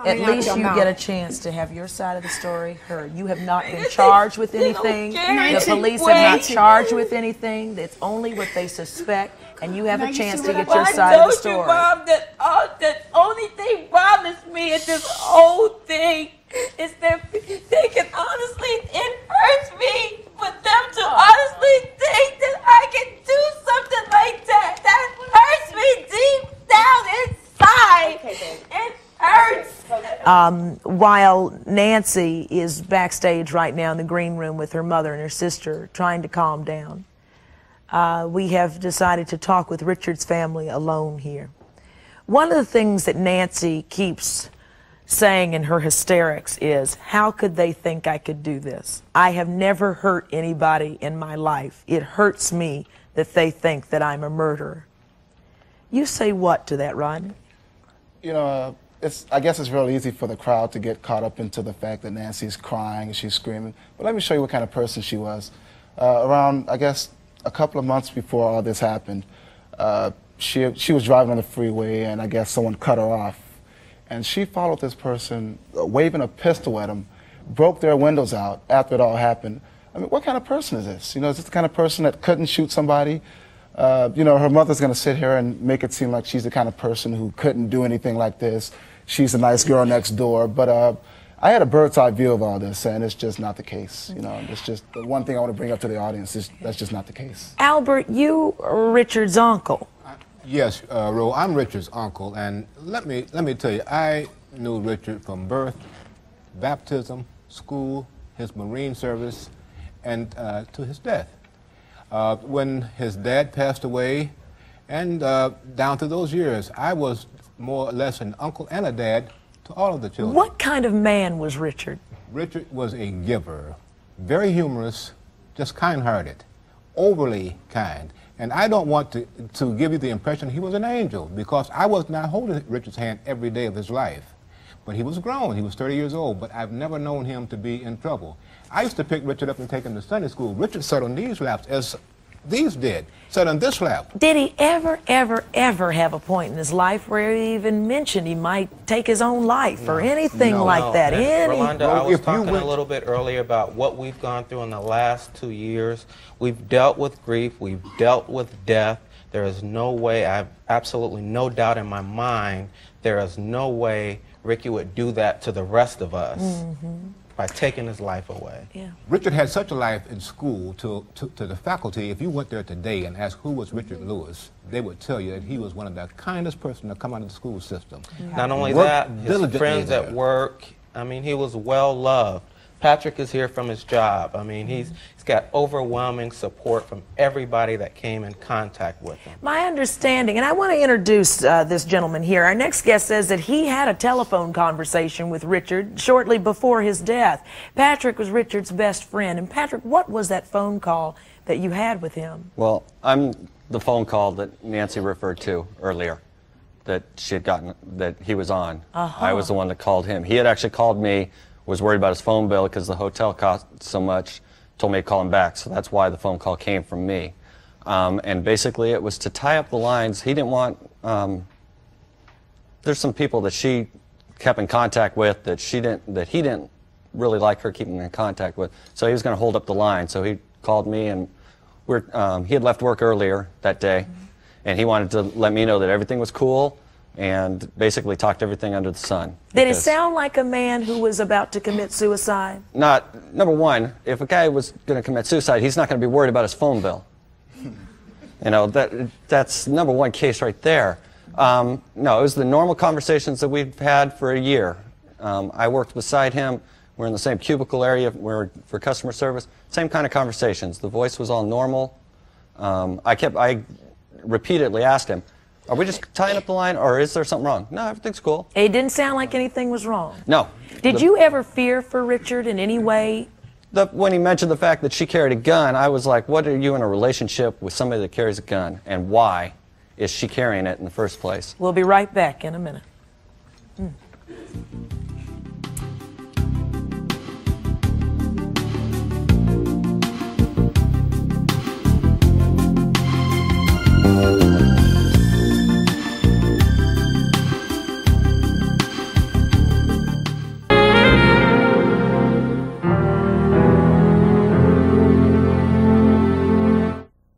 At least you get a chance to have your side of the story heard. You have not been charged with anything. The police have not charged with anything. It's only what they suspect, and you have a chance to get your side of the story. I told you, Bob, that the only thing bothers me in this whole thing is that they can honestly, it hurts me for them to honestly think that I can do something like that. That hurts me deep down inside. Okay, it hurts. While Nancy is backstage right now in the green room with her mother and her sister trying to calm down, we have decided to talk with Richard's family alone here. One of the things that Nancy keeps saying in her hysterics is, how could they think I could do this? I have never hurt anybody in my life. It hurts me that they think that I'm a murderer. You say what to that, Rodney? You know, I guess it's real easy for the crowd to get caught up into the fact that Nancy's crying and she's screaming. But let me show you what kind of person she was. Around, I guess, a couple of months before all this happened, she was driving on the freeway, and I guess someone cut her off. And she followed this person, waving a pistol at them, broke their windows out after it all happened. I mean, what kind of person is this? You know, is this the kind of person that couldn't shoot somebody? You know, her mother's going to sit here and make it seem like she's the kind of person who couldn't do anything like this. She's a nice girl next door. But I had a bird's eye view of all this, and it's just not the case. You know, it's just the one thing I want to bring up to the audience is that's just not the case. Albert, you are Richard's uncle. Yes, Ro, I'm Richard's uncle, and let me tell you, I knew Richard from birth, baptism, school, his Marine service, and to his death. When his dad passed away, and down to those years, I was more or less an uncle and a dad to all of the children. What kind of man was Richard? Richard was a giver, very humorous, just kind-hearted, overly kind. And I don't want to give you the impression he was an angel, because I was not holding Richard's hand every day of his life. But he was grown. He was 30 years old, but I've never known him to be in trouble. I used to pick Richard up and take him to Sunday school. Richard sat on these laps as these did, sat on this lap. Did he ever have a point in his life where he even mentioned he might take his own life or anything like that? Rolonda, I was talking a little bit earlier about what we've gone through in the last 2 years. We've dealt with grief. We've dealt with death. There is no way, I have absolutely no doubt in my mind, there is no way Ricky would do that to the rest of us by taking his life away. Yeah. Richard had such a life in school to the faculty. If you went there today and asked who was Richard Lewis, they would tell you that he was one of the kindest person to come out of the school system. Not only that, his friends at work, I mean, he was well loved. Patrick is here from his job. I mean, he's got overwhelming support from everybody that came in contact with him. My understanding, and I want to introduce this gentleman here. Our next guest says that he had a telephone conversation with Richard shortly before his death. Patrick was Richard's best friend. And Patrick, what was that phone call that you had with him? Well, I'm the phone call that Nancy referred to earlier, that she had gotten, that he was on. I was the one that called him. He had actually called me, was worried about his phone bill because the hotel cost so much, told me to call him back. So that's why the phone call came from me. And basically it was to tie up the lines. He didn't want, there's some people that she kept in contact with that he didn't really like her keeping in contact with. So he was going to hold up the line. So he called me, and he had left work earlier that day, and he wanted to let me know that everything was cool, and basically talked everything under the sun. Did it sound like a man who was about to commit suicide? Number one, if a guy was going to commit suicide, he's not going to be worried about his phone bill. You know, that's number one case right there. No, it was the normal conversations that we've had for a year. I worked beside him. We're in the same cubicle area. We're for customer service. Same kind of conversations. The voice was all normal. I repeatedly asked him, are we just tying up the line, or is there something wrong? No, everything's cool. It didn't sound like anything was wrong. No. Did you ever fear for Richard in any way? When he mentioned the fact that she carried a gun, I was like, what are you in a relationship with somebody that carries a gun, and why is she carrying it in the first place? We'll be right back in a minute.